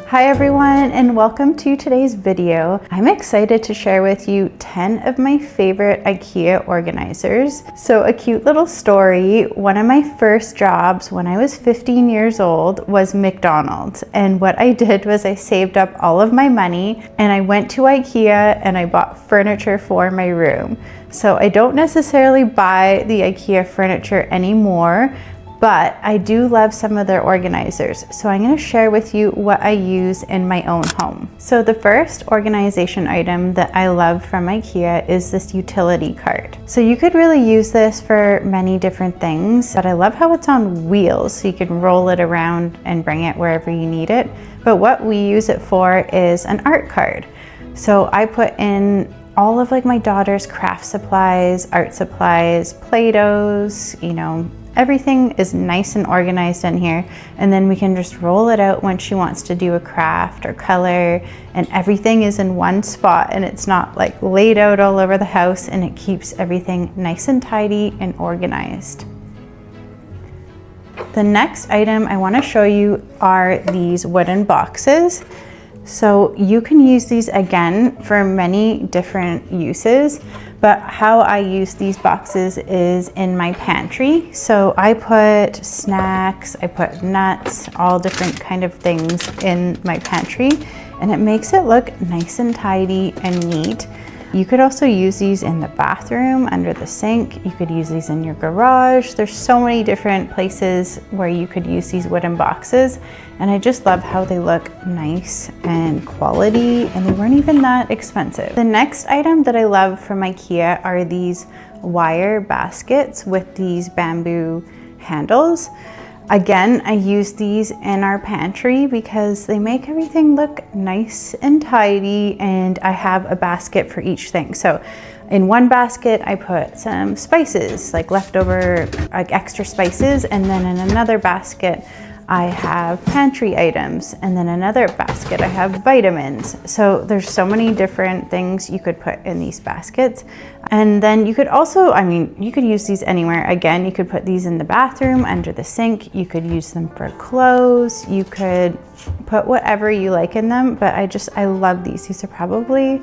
Hi everyone, and welcome to today's video. I'm excited to share with you 10 of my favorite IKEA organizers. So a cute little story, one of my first jobs when I was 15 years old was McDonald's. And what I did was I saved up all of my money and I went to IKEA and I bought furniture for my room. So I don't necessarily buy the IKEA furniture anymore, but I do love some of their organizers. So I'm going to share with you what I use in my own home. So the first organization item that I love from IKEA is this utility cart. So you could really use this for many different things, but I love how it's on wheels, so you can roll it around and bring it wherever you need it. But what we use it for is an art card. So I put in all of my daughter's craft supplies, art supplies, Play-Dohs, everything is nice and organized in here, and then we can just roll it out when she wants to do a craft or color, and everything is in one spot and it's not laid out all over the house, and it keeps everything nice and tidy and organized. The next item I want to show you are these wooden boxes. So you can use these again for many different uses, but how I use these boxes is in my pantry. So I put snacks, I put nuts, all different kind of things in my pantry, and it makes it look nice and tidy and neat. You could also use these in the bathroom, under the sink. You could use these in your garage. There's so many different places where you could use these wooden boxes. And I just love how they look nice and quality, and they weren't even that expensive. The next item that I love from IKEA are these wire baskets with these bamboo handles. Again, I use these in our pantry because they make everything look nice and tidy, and I have a basket for each thing. So in one basket, I put some spices, leftover extra spices, and then in another basket, I have pantry items, and then another basket I have vitamins. So there's so many different things you could put in these baskets. And then you could also, you could use these anywhere. Again, you could put these in the bathroom, under the sink. You could use them for clothes. You could put whatever you like in them, but I love these. These are probably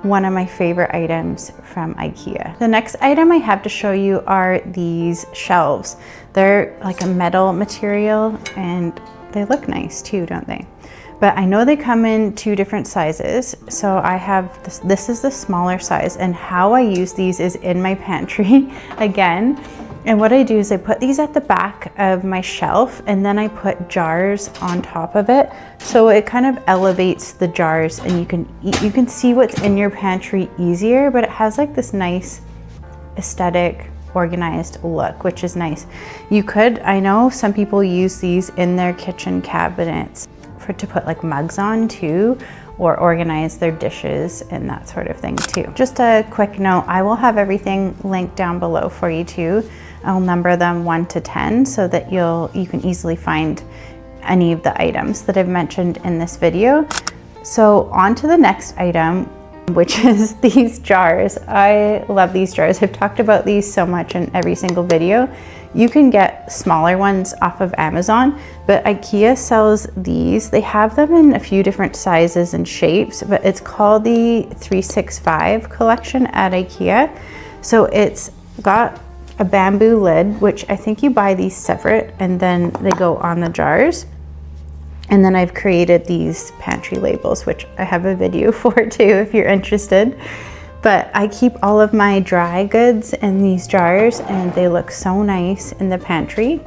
one of my favorite items from IKEA. The next item I have to show you are these shelves. They're like a metal material and they look nice too, don't they? But I know they come in two different sizes. So I have this is the smaller size, and how I use these is in my pantry again. And what I do is I put these at the back of my shelf, and then I put jars on top of it. So it kind of elevates the jars, and you can see what's in your pantry easier, but it has this nice aesthetic, organized look, which is nice. I know some people use these in their kitchen cabinets to put mugs on too, or organize their dishes and that sort of thing too. Just a quick note, I will have everything linked down below for you too. I'll number them 1 to 10 so that you can easily find any of the items that I've mentioned in this video. So on to the next item, which is these jars. I love these jars. I've talked about these so much in every single video. You can get smaller ones off of Amazon, but IKEA sells these. They have them in a few different sizes and shapes, but it's called the 365 collection at IKEA. So it's got a bamboo lid, which I think you buy these separate, and then they go on the jars. And then I've created these pantry labels, which I have a video for too if you're interested. But I keep all of my dry goods in these jars, and they look so nice in the pantry.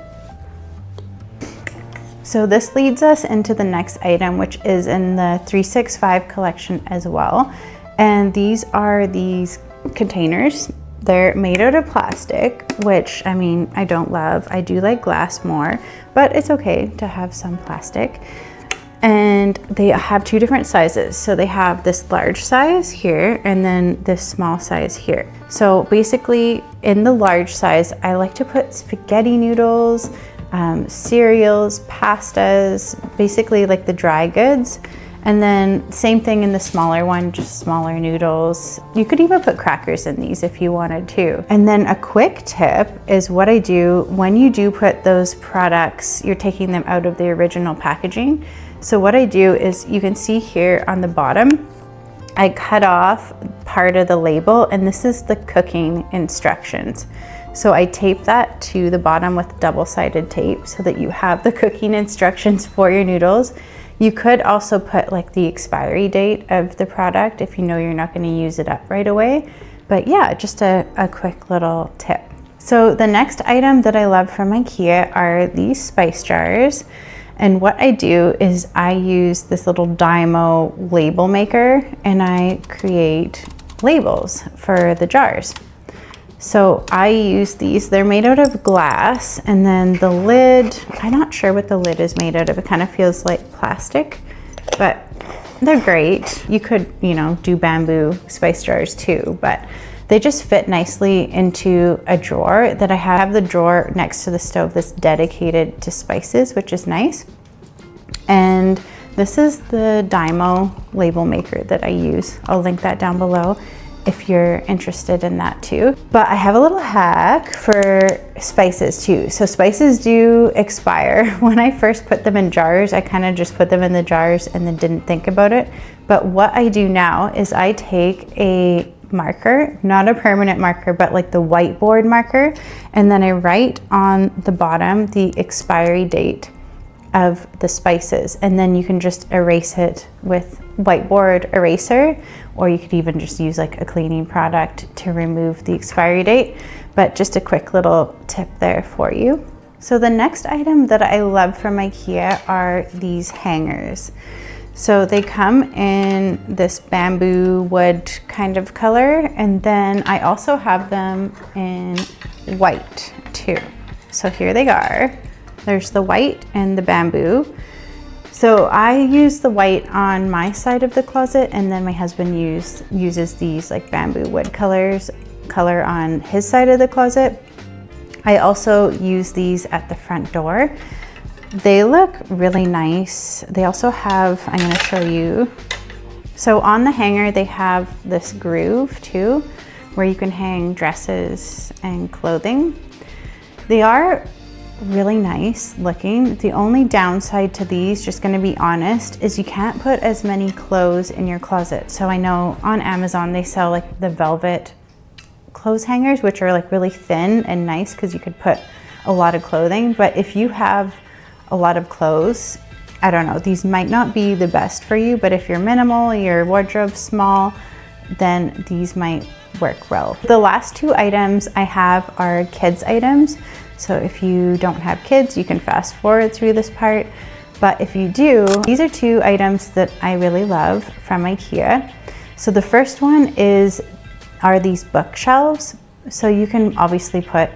So this leads us into the next item, which is in the 365 collection as well. And these are these containers. They're made out of plastic, which I don't love. I do like glass more, but it's okay to have some plastic. And they have two different sizes. So they have this large size here, and then this small size here. So basically in the large size, I like to put spaghetti noodles, cereals, pastas, basically the dry goods. And then same thing in the smaller one, just smaller noodles. You could even put crackers in these if you wanted to. And then a quick tip is what I do when you do put those products, you're taking them out of the original packaging. So what I do is, you can see here on the bottom, I cut off part of the label, and this is the cooking instructions. So I tape that to the bottom with double-sided tape so that you have the cooking instructions for your noodles. You could also put like the expiry date of the product if you know you're not going to use it up right away. But yeah, just a quick little tip. So the next item that I love from IKEA are these spice jars. And what I do is I use this little Dymo label maker, and I create labels for the jars. So I use these, they're made out of glass, and then the lid, I'm not sure what the lid is made out of. It kind of feels like plastic, but they're great. You could, you know, do bamboo spice jars too, but they just fit nicely into a drawer that I have the drawer next to the stove that's dedicated to spices, which is nice. And this is the Dymo label maker that I use. I'll link that down below if you're interested in that too. But I have a little hack for spices too. So spices do expire. When I first put them in jars, I kind of just put them in the jars and then didn't think about it. But what I do now is I take a marker, not a permanent marker, but like the whiteboard marker, and then I write on the bottom the expiry date of the spices, and then you can just erase it with whiteboard eraser, or you could even just use like a cleaning product to remove the expiry date. But just a quick little tip there for you. So the next item that I love from IKEA are these hangers. So they come in this bamboo wood kind of color, and then I also have them in white too. So here they are. There's the white and the bamboo. So I use the white on my side of the closet, and then my husband uses these like bamboo wood color on his side of the closet. I also use these at the front door. They look really nice. They also have, I'm going to show you. So on the hanger, they have this groove too, where you can hang dresses and clothing. They are really nice looking. The only downside to these, just going to be honest, is you can't put as many clothes in your closet. So I know on Amazon they sell like the velvet clothes hangers, which are like really thin and nice because you could put a lot of clothing. But if you have a lot of clothes, I don't know, these might not be the best for you. But if you're minimal, your wardrobe's small, then these might work well. The last two items I have are kids items. So if you don't have kids, you can fast forward through this part. But if you do, these are two items that I really love from IKEA. So the first one are these bookshelves. So you can obviously put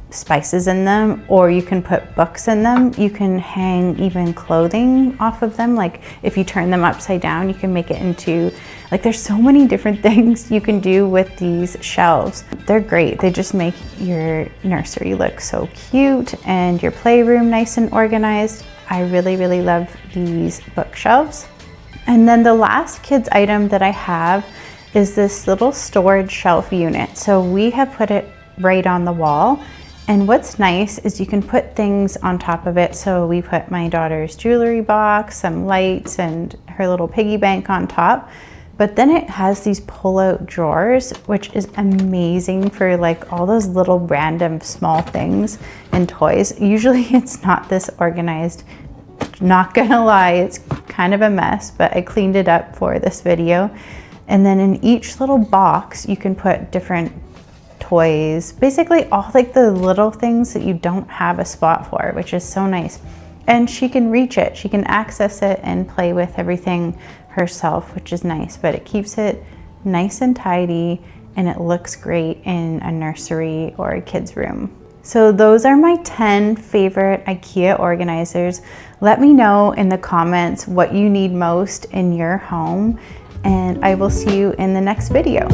spices in them, or you can put books in them. You can hang even clothing off of them. Like if you turn them upside down, you can make it into, like there's so many different things you can do with these shelves. They're great. They just make your nursery look so cute and your playroom nice and organized. I really, really love these bookshelves. And then the last kids item that I have is this little storage shelf unit. So we have put it right on the wall. And what's nice is you can put things on top of it. So we put my daughter's jewelry box, some lights, and her little piggy bank on top. But then it has these pull-out drawers, which is amazing for like all those little random small things and toys. Usually it's not this organized. Not gonna lie, it's kind of a mess, but I cleaned it up for this video. And then in each little box, you can put different toys, basically all like the little things that you don't have a spot for, which is so nice. And she can reach it, she can access it and play with everything herself, which is nice, but it keeps it nice and tidy, and it looks great in a nursery or a kid's room. So those are my 10 favorite IKEA organizers. Let me know in the comments what you need most in your home, and I will see you in the next video.